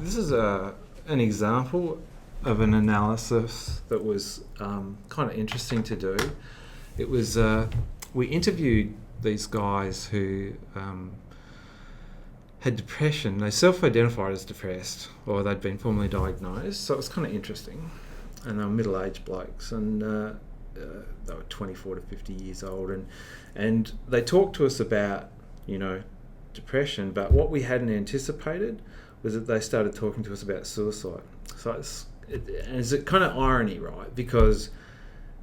This is an example of an analysis that was kind of interesting to do. It was we interviewed these guys who had depression. They self-identified as depressed, or they'd been formally diagnosed. So it was kind of interesting. And they were middle-aged blokes, and they were 24 to 50 years old, and they talked to us about, depression. But what we hadn't anticipated was that they started talking to us about suicide. So it's a kind of irony, right? Because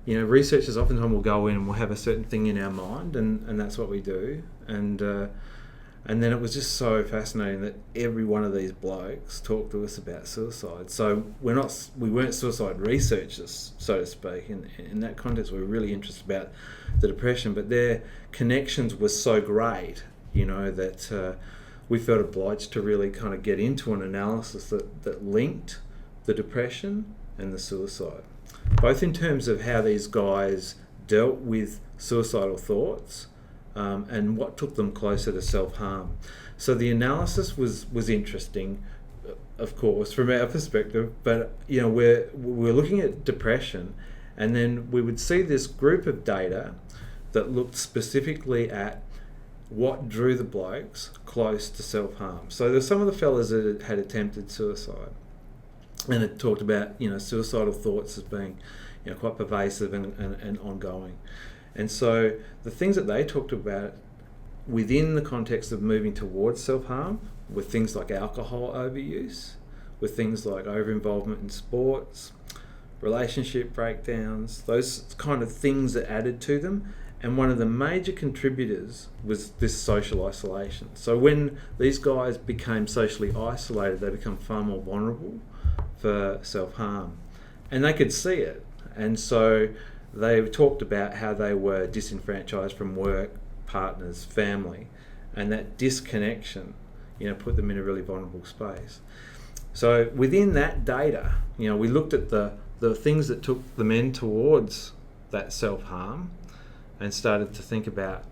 researchers oftentimes will go in and we'll have a certain thing in our mind, and that's what we do. And then it was just so fascinating that every one of these blokes talked to us about suicide. So we weren't suicide researchers, so to speak. In that context, we were really interested about the depression, but their connections were so great, that we felt obliged to really kind of get into an analysis that linked the depression and the suicide, both in terms of how these guys dealt with suicidal thoughts and what took them closer to self-harm. So the analysis was interesting, of course, from our perspective, but we're looking at depression, and then we would see this group of data that looked specifically at what drew the blokes close to self-harm. So there's some of the fellas that had attempted suicide, and it talked about suicidal thoughts as being quite pervasive and ongoing. And so the things that they talked about within the context of moving towards self-harm were things like alcohol overuse, were things like over-involvement in sports, relationship breakdowns, those kind of things that added to them. And one of the major contributors was this social isolation. So when these guys became socially isolated, they become far more vulnerable for self-harm. And they could see it. And so they talked about how they were disenfranchised from work, partners, family, and that disconnection, put them in a really vulnerable space. So within that data, we looked at the things that took the men towards that self-harm and started to think about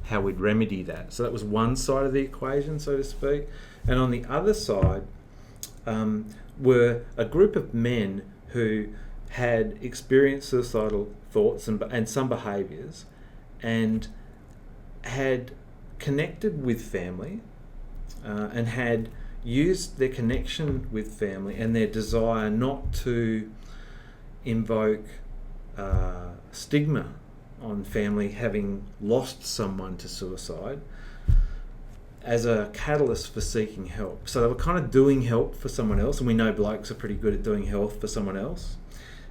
how we'd remedy that. So that was one side of the equation, so to speak. And on the other side were a group of men who had experienced suicidal thoughts and some behaviours, and had connected with family and had used their connection with family and their desire not to invoke stigma on family having lost someone to suicide as a catalyst for seeking help. So they were kind of doing help for someone else, and we know blokes are pretty good at doing health for someone else.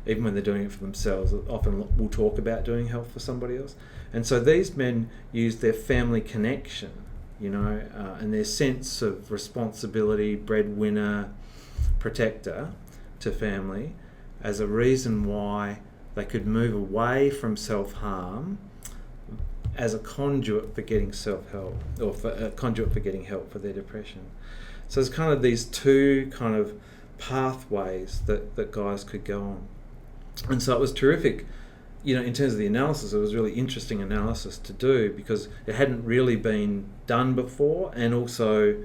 Even when they're doing it for themselves, often we'll talk about doing health for somebody else. And so these men used their family connection, and their sense of responsibility, breadwinner, protector to family, as a reason why they could move away from self-harm as a conduit for getting self-help, or for a conduit for getting help for their depression. So there's kind of these two kind of pathways that guys could go on. And so it was terrific, in terms of the analysis. It was really interesting analysis to do because it hadn't really been done before, and also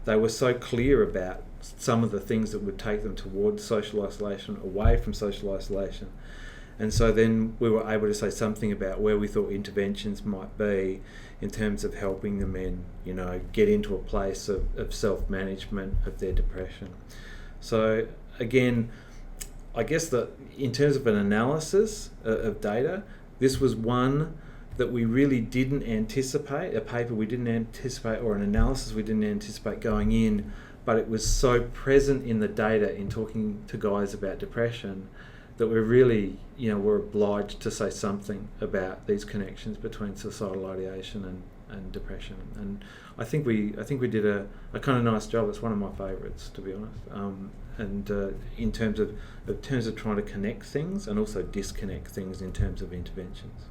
they were so clear about some of the things that would take them towards social isolation, away from social isolation. And so then we were able to say something about where we thought interventions might be in terms of helping the men, get into a place of self-management of their depression. So again, I guess that in terms of an analysis of data, this was one that we really didn't anticipate, a paper we didn't anticipate, or an analysis we didn't anticipate going in, but it was so present in the data in talking to guys about depression that we really, were obliged to say something about these connections between suicidal ideation and depression. And I think we did a kind of nice job. It's one of my favourites, to be honest. In terms of trying to connect things and also disconnect things in terms of interventions.